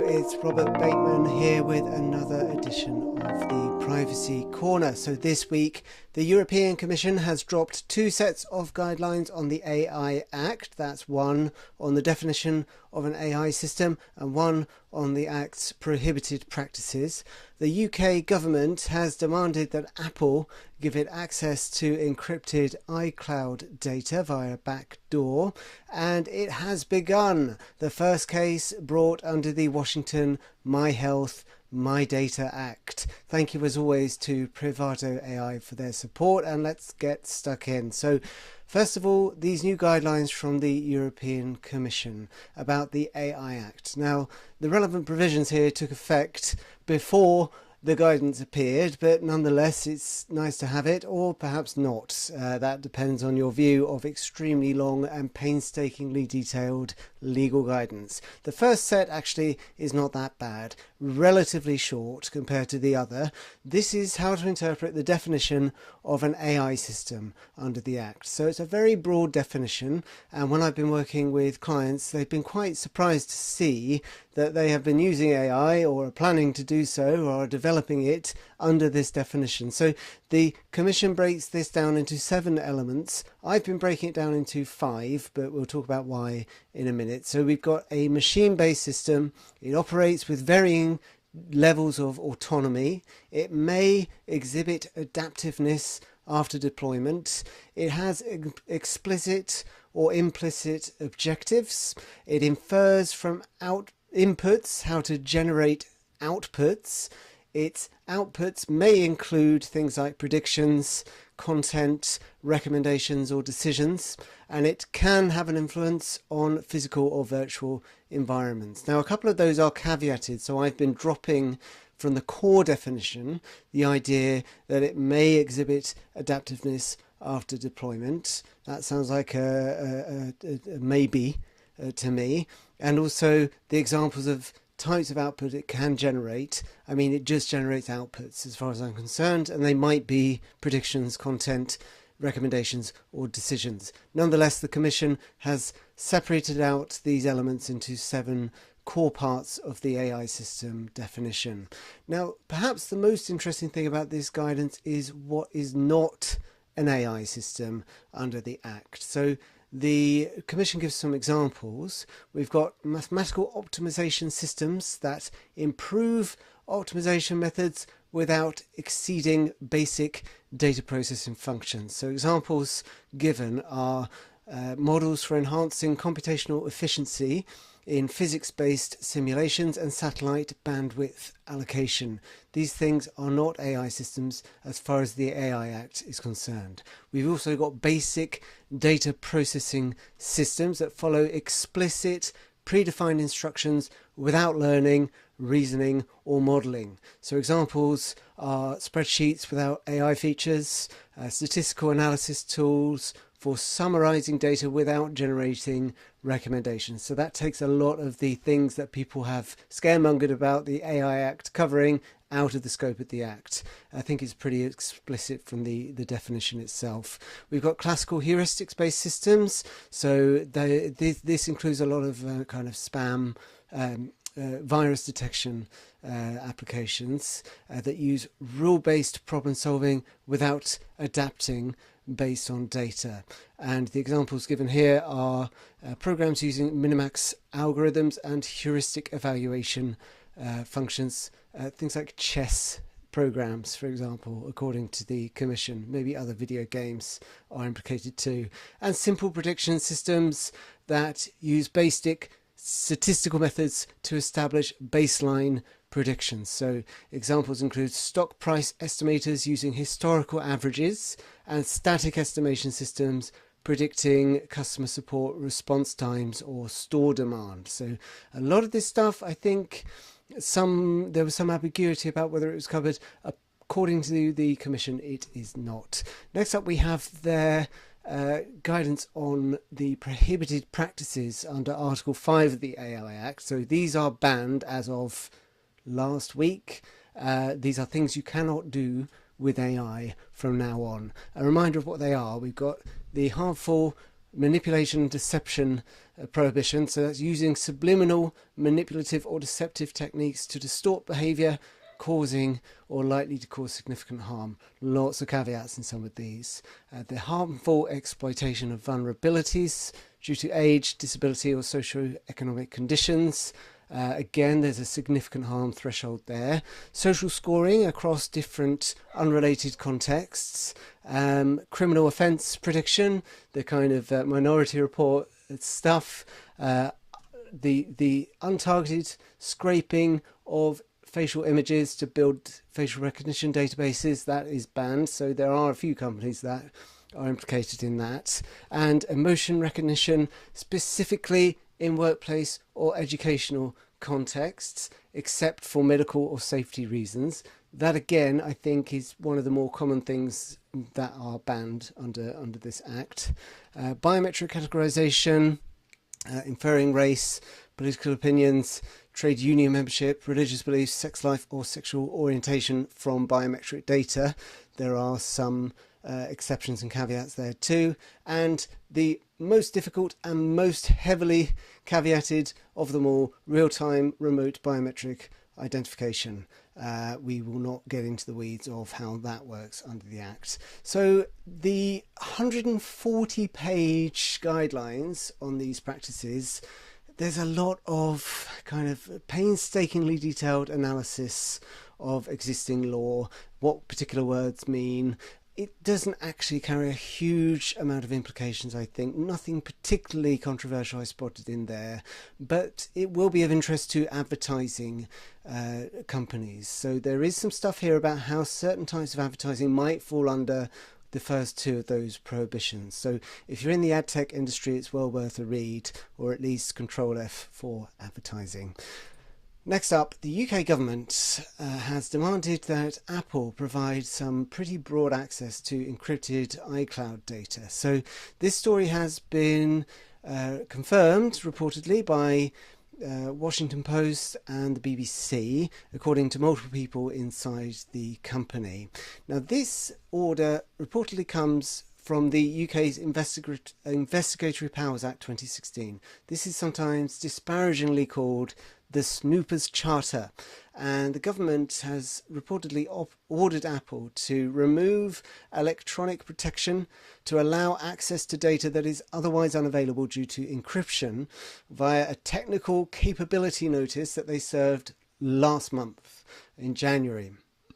it's Robert Bateman here with another edition of the Privacy Corner. So this week, the European Commission has dropped two sets of guidelines on the AI Act. That's one on the definition of an AI system and one on the Act's prohibited practices. The UK government has demanded that Apple give it access to encrypted iCloud data via backdoor, and it has begun. The first case brought under the Washington My Health, My Data Act. Thank you as always to Privado AI for their support, and let's get stuck in. So first of all, these new guidelines from the European Commission about the AI Act. Now, the relevant provisions here took effect before the guidance appeared, but nonetheless it's nice to have it, or perhaps not. That depends on your view of extremely long and painstakingly detailed legal guidance. The first set actually is not that bad, relatively short compared to the other. This is how to interpret the definition of an AI system under the Act. So it's a very broad definition, and when I've been working with clients, they've been quite surprised to see that they have been using AI or are planning to do so or are developing it under this definition. So the Commission breaks this down into 7 elements. I've been breaking it down into 5, but we'll talk about why in a minute. So we've got a machine-based system. It operates with varying levels of autonomy. It may exhibit adaptiveness after deployment. It has explicit or implicit objectives. It infers from inputs how to generate outputs. Its outputs may include things like predictions, content, recommendations or decisions, and it can have an influence on physical or virtual environments. Now, a couple of those are caveated, so I've been dropping from the core definition the idea that it may exhibit adaptiveness after deployment. That sounds like a maybe to me. And also the examples of types of output it can generate. I mean, it just generates outputs as far as I'm concerned, and they might be predictions, content, recommendations or decisions. Nonetheless, the Commission has separated out these elements into 7 core parts of the AI system definition. Now, perhaps the most interesting thing about this guidance is what is not an AI system under the Act. So the Commission gives some examples. We've got mathematical optimization systems that improve optimization methods without exceeding basic data processing functions. So examples given are models for enhancing computational efficiency in physics-based simulations and satellite bandwidth allocation. These things are not AI systems as far as the AI Act is concerned. We've also got basic data processing systems that follow explicit predefined instructions without learning, reasoning or modeling. So examples are spreadsheets without AI features, statistical analysis tools for summarizing data without generating recommendations. So that takes a lot of the things that people have scaremongered about the AI Act covering out of the scope of the Act. I think it's pretty explicit from the definition itself. We've got classical heuristics-based systems. So this includes a lot of kind of spam, virus detection applications that use rule-based problem solving without adapting based on data. And the examples given here are programs using minimax algorithms and heuristic evaluation functions, things like chess programs, for example, according to the Commission. Maybe other video games are implicated too. And simple prediction systems that use basic statistical methods to establish baseline predictions. So examples include stock price estimators using historical averages and static estimation systems predicting customer support response times or store demand. So a lot of this stuff, I think there was some ambiguity about whether it was covered. According to the Commission, it is not. Next up, we have their guidance on the prohibited practices under Article 5 of the AI Act. So these are banned as of last week. These are things you cannot do with AI from now on. A reminder of what they are: we've got the harmful manipulation and deception prohibition. So that's using subliminal, manipulative or deceptive techniques to distort behaviour, causing or likely to cause significant harm. Lots of caveats in some of these. The harmful exploitation of vulnerabilities due to age, disability or socio-economic conditions. Again, there's a significant harm threshold there. Social scoring across different unrelated contexts. Criminal offence prediction, the kind of Minority Report stuff. The untargeted scraping of facial images to build facial recognition databases, that is banned. So there are a few companies that are implicated in that. And emotion recognition, specifically in workplace or educational contexts, except for medical or safety reasons. That again, I think, is one of the more common things that are banned under this Act. Biometric categorization, inferring race, political opinions, trade union membership, religious beliefs, sex life or sexual orientation from biometric data. There are some exceptions and caveats there too. And the most difficult and most heavily caveated of them all, real-time remote biometric identification. We will not get into the weeds of how that works under the Act. So the 140-page guidelines on these practices, there's a lot of kind of painstakingly detailed analysis of existing law, what particular words mean. It doesn't actually carry a huge amount of implications, I think. Nothing particularly controversial I spotted in there, but it will be of interest to advertising companies. So there is some stuff here about how certain types of advertising might fall under the first two of those prohibitions. So if you're in the ad tech industry, it's well worth a read, or at least Control F for advertising. Next up, the UK government has demanded that Apple provide some pretty broad access to encrypted iCloud data. So this story has been confirmed reportedly by Washington Post and the BBC, according to multiple people inside the company. Now, this order reportedly comes from the UK's Investigatory Powers Act 2016. This is sometimes disparagingly called the Snooper's Charter, and the government has reportedly ordered Apple to remove electronic protection to allow access to data that is otherwise unavailable due to encryption via a technical capability notice that they served last month in January.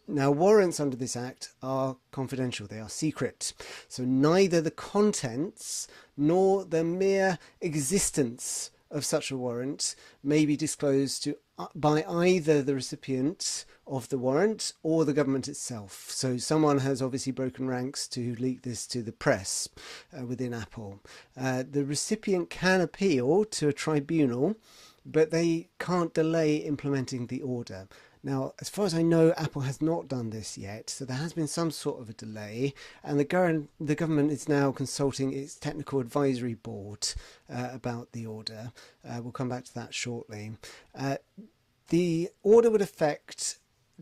Now, warrants under this Act are confidential, they are secret. So neither the contents nor the mere existence of such a warrant may be disclosed to by either the recipient of the warrant or the government itself. So someone has obviously broken ranks to leak this to the press within Apple. The recipient can appeal to a tribunal, but they can't delay implementing the order. Now, as far as I know, Apple has not done this yet, so there has been some sort of a delay, and the government is now consulting its technical advisory board about the order. We'll come back to that shortly. The order would affect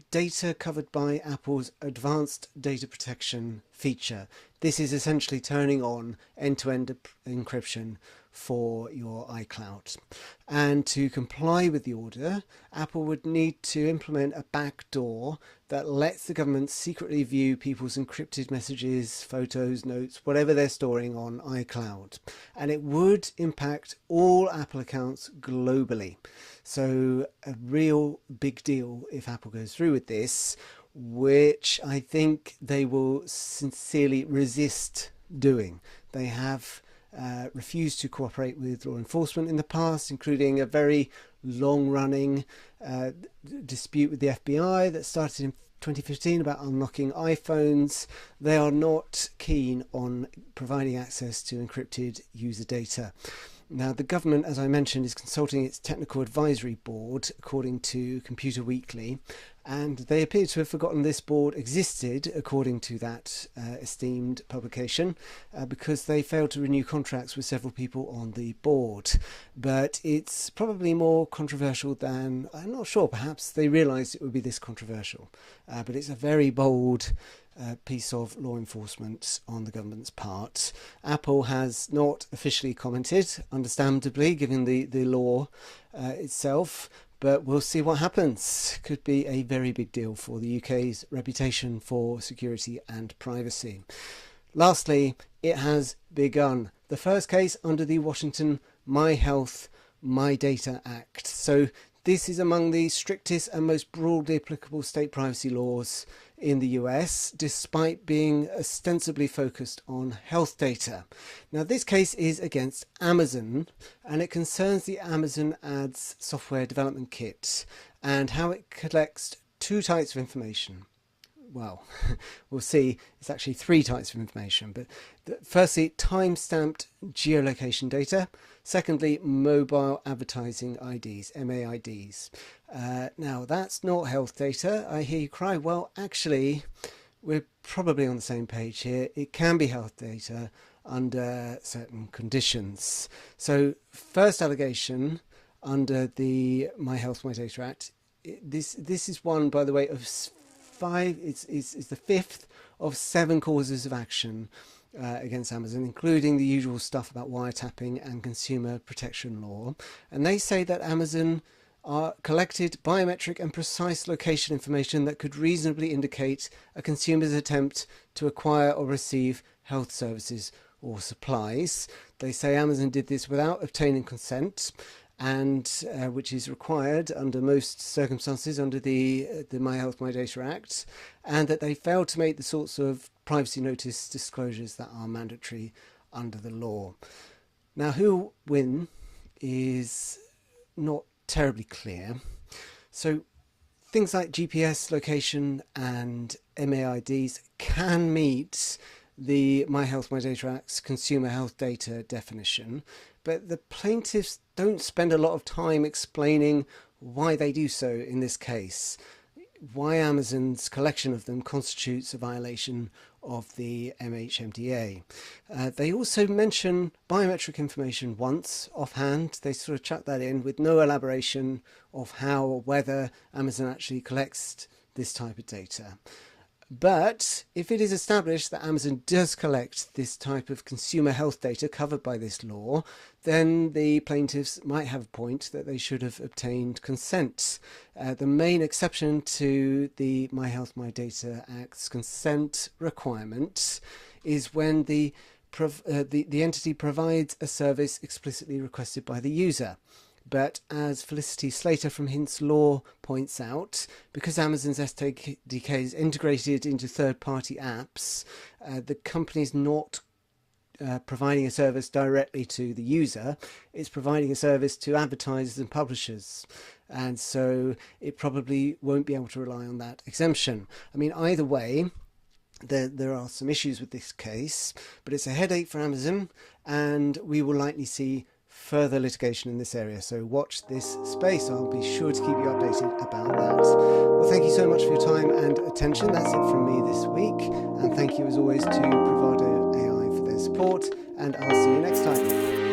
data covered by Apple's advanced data protection feature. This is essentially turning on end-to-end encryption for your iCloud. And to comply with the order, Apple would need to implement a backdoor that lets the government secretly view people's encrypted messages, photos, notes, whatever they're storing on iCloud. And it would impact all Apple accounts globally. So a real big deal if Apple goes through with this, which I think they will sincerely resist doing. They have refused to cooperate with law enforcement in the past, including a very long-running dispute with the FBI that started in 2015 about unlocking iPhones. They are not keen on providing access to encrypted user data. Now, the government, as I mentioned, is consulting its technical advisory board, according to Computer Weekly, and they appear to have forgotten this board existed, according to that esteemed publication, because they failed to renew contracts with several people on the board. But it's probably more controversial than, I'm not sure, perhaps they realised it would be this controversial. But it's a very bold piece of law enforcement on the government's part. Apple has not officially commented, understandably, given the law itself, but we'll see what happens. Could be a very big deal for the UK's reputation for security and privacy. Lastly, it has begun. The first case under the Washington My Health, My Data Act. So this is among the strictest and most broadly applicable state privacy laws in the US, despite being ostensibly focused on health data. Now, this case is against Amazon, and it concerns the Amazon Ads software development kit and how it collects two types of information. Well, we'll see, it's actually three types of information, but firstly, time-stamped geolocation data. Secondly, mobile advertising IDs, MAIDs. Now, that's not health data. I hear you cry. Well, actually, we're probably on the same page here. It can be health data under certain conditions. So, first allegation under the My Health, My Data Act. This is one, by the way, of five. It's the fifth of 7 causes of action against Amazon, including the usual stuff about wiretapping and consumer protection law. And they say that Amazon collected biometric and precise location information that could reasonably indicate a consumer's attempt to acquire or receive health services or supplies. They say Amazon did this without obtaining consent, and which is required under most circumstances under the My Health, My Data Act, and that they failed to make the sorts of privacy notice disclosures that are mandatory under the law. Now, who win is not terribly clear. So things like GPS location and MAIDs can meet the My Health, My Data Act's consumer health data definition, but the plaintiffs don't spend a lot of time explaining why they do so in this case, why Amazon's collection of them constitutes a violation of the MHMDA. They also mention biometric information once offhand. They sort of chuck that in with no elaboration of how or whether Amazon actually collects this type of data. But if it is established that Amazon does collect this type of consumer health data covered by this law, then the plaintiffs might have a point that they should have obtained consent. The main exception to the My Health, My Data Act's consent requirement is when the entity provides a service explicitly requested by the user. But as Felicity Slater from Hintz Law points out, because Amazon's SDK is integrated into third-party apps, the company is not providing a service directly to the user. It's providing a service to advertisers and publishers. And so it probably won't be able to rely on that exemption. I mean, either way, there are some issues with this case, but it's a headache for Amazon, and we will likely see further litigation in this area, so watch this space. I'll be sure to keep you updated about that. Well, thank you so much for your time and attention. That's it from me this week, and thank you as always to Bravado AI for their support, and I'll see you next time.